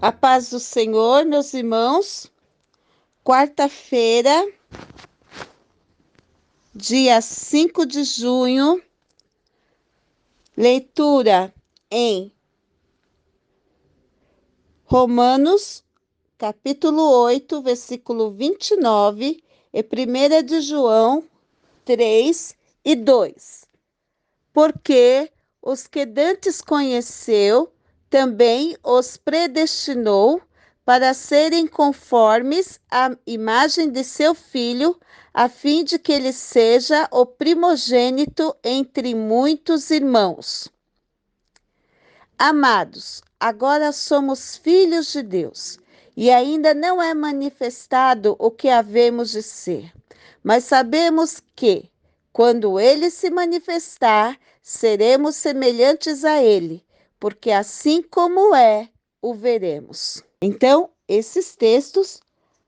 A paz do Senhor, meus irmãos. Quarta-feira, dia 5 de junho, leitura em Romanos, capítulo 8, versículo 29, e 1 de João 3 e 2. Porque os que dantes conheceu, também os predestinou para serem conformes à imagem de seu Filho, a fim de que ele seja o primogênito entre muitos irmãos. Amados, agora somos filhos de Deus, e ainda não é manifestado o que havemos de ser, mas sabemos que, quando ele se manifestar, seremos semelhantes a ele, porque assim como é, o veremos. Então, esses textos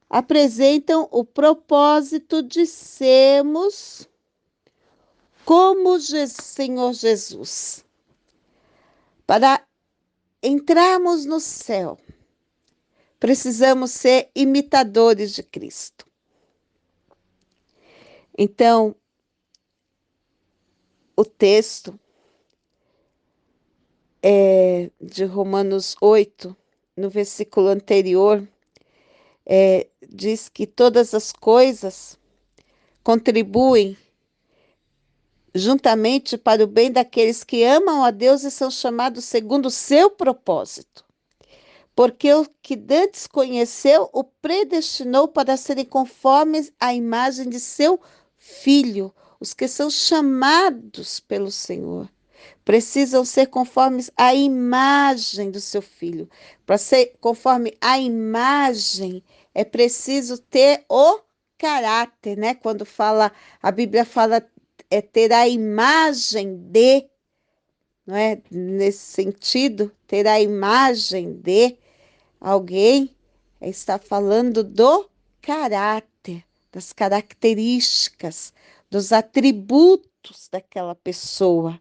apresentam o propósito de sermos como Senhor Jesus. Para entrarmos no céu, precisamos ser imitadores de Cristo. Então, o texto de Romanos 8, no versículo anterior, diz que todas as coisas contribuem juntamente para o bem daqueles que amam a Deus e são chamados segundo o seu propósito. Porque o que dantes conheceu, o predestinou para serem conformes à imagem de seu Filho. Os que são chamados pelo Senhor precisam ser conformes à imagem do seu Filho. Para ser conforme à imagem, é preciso ter o caráter, né? Quando fala, a Bíblia fala ter a imagem de, não é? Nesse sentido, ter a imagem de alguém, está falando do caráter, das características, dos atributos daquela pessoa,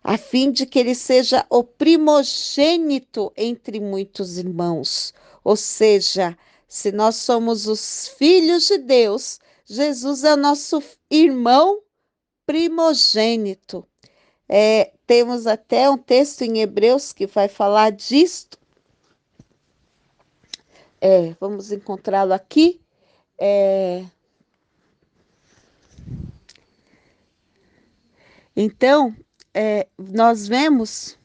a fim de que ele seja o primogênito entre muitos irmãos. Ou seja, se nós somos os filhos de Deus, Jesus é o nosso irmão primogênito. Temos até um texto em Hebreus que vai falar disto. Vamos encontrá-lo aqui. Então, nós vemos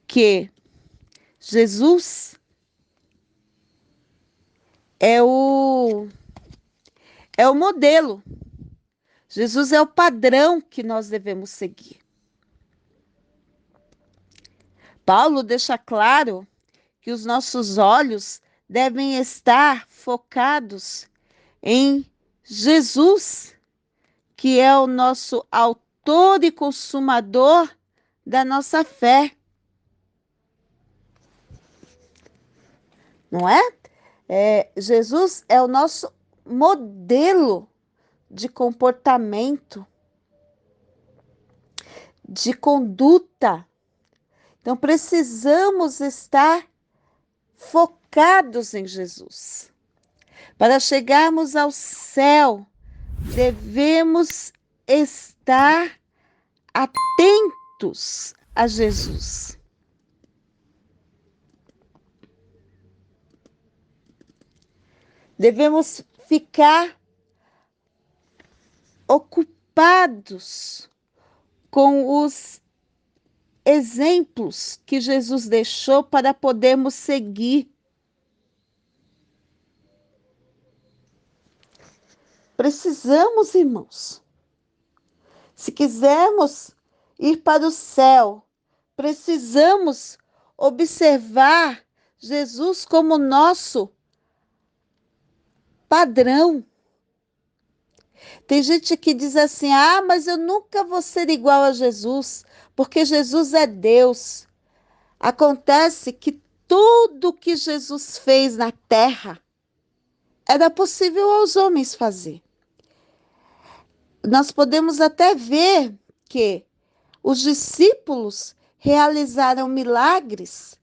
que Jesus é o modelo. Jesus é o padrão que nós devemos seguir. Paulo deixa claro que os nossos olhos devem estar focados em Jesus, que é o nosso autor e consumador da nossa fé. Não é? Jesus é o nosso modelo de comportamento, de conduta. Então, precisamos estar focados em Jesus. Para chegarmos ao céu, devemos estar atentos a Jesus. Devemos ficar ocupados com os exemplos que Jesus deixou para podermos seguir. Precisamos, irmãos. Se quisermos ir para o céu, precisamos observar Jesus como nosso padrão. Tem gente que diz assim: mas eu nunca vou ser igual a Jesus, porque Jesus é Deus. Acontece que tudo que Jesus fez na terra era possível aos homens fazer. Nós podemos até ver que os discípulos realizaram milagres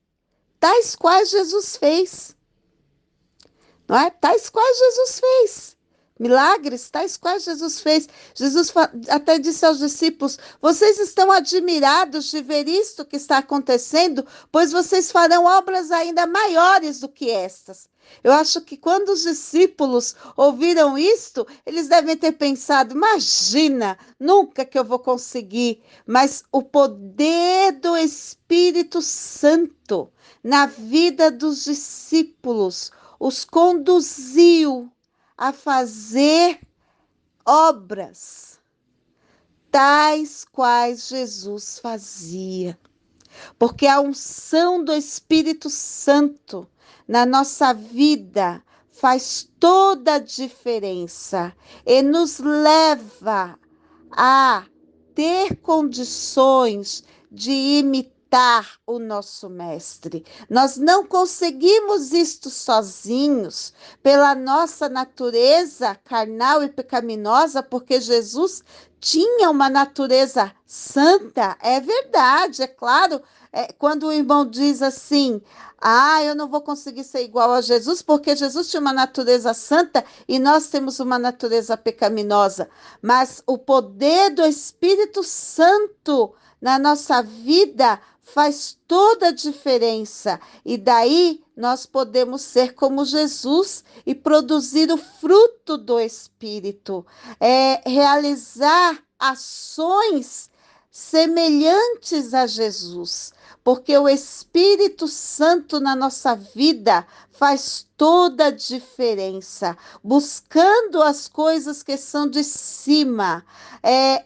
tais quais Jesus fez. Não é? Tais quais Jesus fez. Milagres, tais quais Jesus fez. Jesus até disse aos discípulos: vocês estão admirados de ver isto que está acontecendo, pois vocês farão obras ainda maiores do que estas. Eu acho que quando os discípulos ouviram isto, eles devem ter pensado: imagina, nunca que eu vou conseguir. Mas o poder do Espírito Santo na vida dos discípulos os conduziu a fazer obras tais quais Jesus fazia. Porque a unção do Espírito Santo na nossa vida faz toda a diferença e nos leva a ter condições de imitar o nosso mestre. Nós não conseguimos isto sozinhos, pela nossa natureza carnal e pecaminosa, porque Jesus tinha uma natureza santa, é verdade, é claro. Quando o irmão diz assim: eu não vou conseguir ser igual a Jesus, porque Jesus tinha uma natureza santa e nós temos uma natureza pecaminosa. Mas o poder do Espírito Santo na nossa vida faz toda a diferença. E daí nós podemos ser como Jesus e produzir o fruto do Espírito, realizar ações semelhantes a Jesus, porque o Espírito Santo na nossa vida faz toda a diferença, buscando as coisas que são de cima,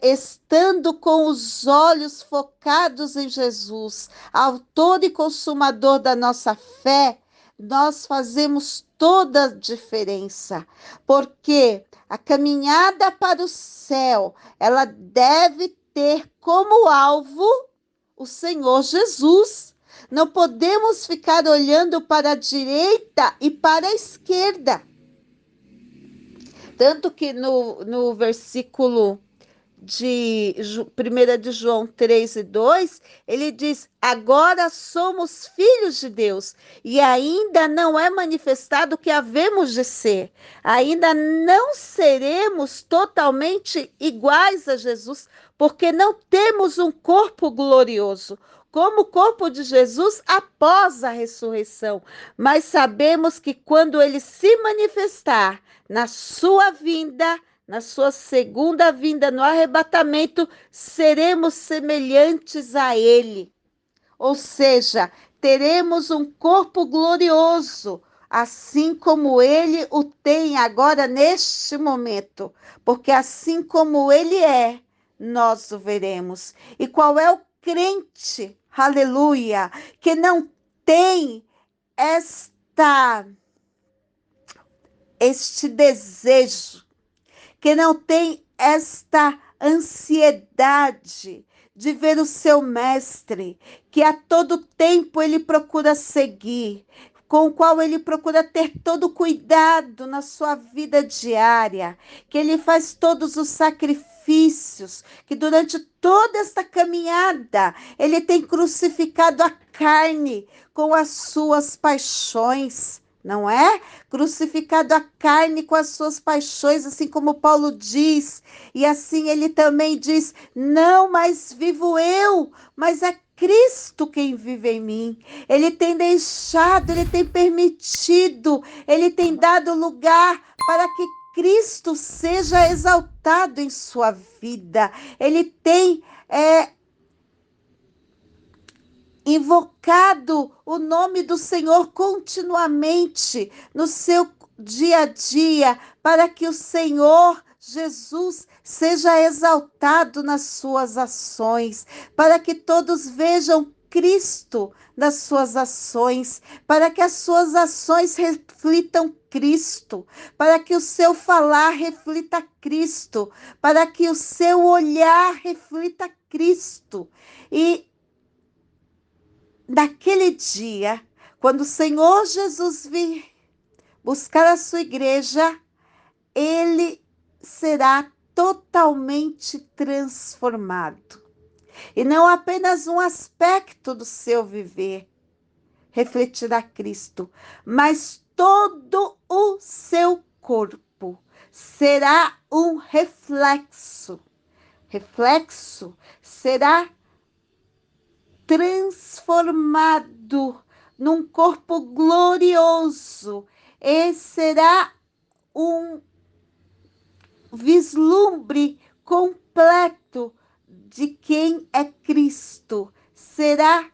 estando com os olhos focados em Jesus, autor e consumador da nossa fé, nós fazemos toda a diferença, porque a caminhada para o céu, ela deve ter como alvo o Senhor Jesus. Não podemos ficar olhando para a direita e para a esquerda. Tanto que no versículo de 1 de João 3:2, ele diz: agora somos filhos de Deus, e ainda não é manifestado o que havemos de ser. Ainda não seremos totalmente iguais a Jesus, porque não temos um corpo glorioso, como o corpo de Jesus após a ressurreição. Mas sabemos que quando ele se manifestar na sua vinda, na sua segunda vinda, no arrebatamento, seremos semelhantes a ele. Ou seja, teremos um corpo glorioso, assim como ele o tem agora neste momento. Porque assim como ele é, nós o veremos. E qual é o crente, aleluia, que não tem este desejo, que não tem esta ansiedade de ver o seu mestre, que a todo tempo ele procura seguir, com o qual ele procura ter todo cuidado na sua vida diária, que ele faz todos os sacrifícios, que durante toda esta caminhada ele tem crucificado a carne com as suas paixões. Não é? Crucificado a carne com as suas paixões, assim como Paulo diz. E assim ele também diz: não mais vivo eu, mas é Cristo quem vive em mim. Ele tem deixado, ele tem permitido, ele tem dado lugar para que Cristo seja exaltado em sua vida. Ele tem invocado o nome do Senhor continuamente no seu dia a dia, para que o Senhor Jesus seja exaltado nas suas ações, para que todos vejam Cristo nas suas ações, para que as suas ações reflitam Cristo, para que o seu falar reflita Cristo, para que o seu olhar reflita Cristo. E naquele dia, quando o Senhor Jesus vir buscar a sua igreja, ele será totalmente transformado. E não apenas um aspecto do seu viver. refletirá Cristo, mas todo o seu corpo será um reflexo. Reflexo será transformado num corpo glorioso e será um vislumbre completo de quem é Cristo. Será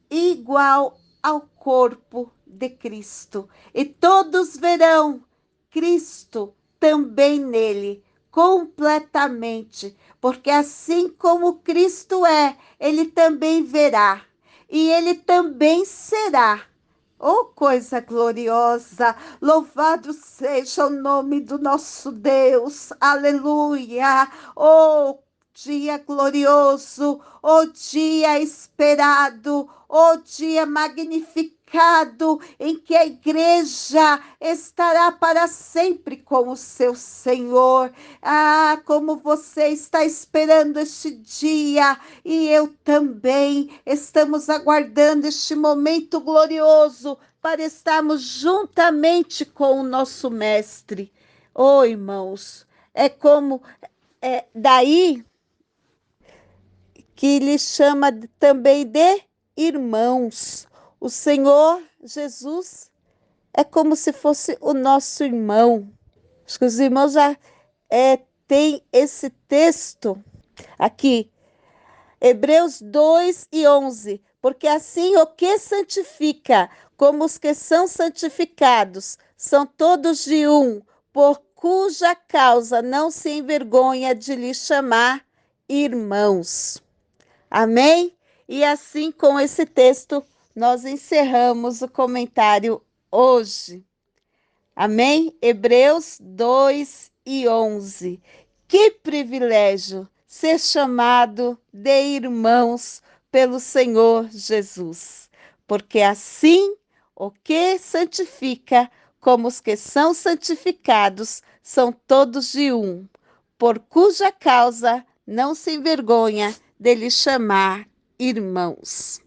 igual ao corpo de Cristo. E todos verão Cristo também nele, completamente. Porque assim como Cristo é, ele também verá. E ele também será. Oh, coisa gloriosa! Louvado seja o nome do nosso Deus. Aleluia! Oh, dia glorioso, oh dia esperado, oh dia magnificado, em que a igreja estará para sempre com o seu Senhor. Ah, como você está esperando este dia, e eu também estamos aguardando este momento glorioso para estarmos juntamente com o nosso Mestre. Oh, irmãos, é como daí que lhe chama também de irmãos. O Senhor Jesus é como se fosse o nosso irmão. Acho que os irmãos já têm esse texto aqui, Hebreus 2:11. Porque assim o que santifica, como os que são santificados, são todos de um, por cuja causa não se envergonha de lhe chamar irmãos. Amém? E assim, com esse texto, nós encerramos o comentário hoje. Amém? Hebreus 2:11. Que privilégio ser chamado de irmãos pelo Senhor Jesus, porque assim o que santifica, como os que são santificados, são todos de um, por cuja causa não se envergonha de lhe chamar irmãos.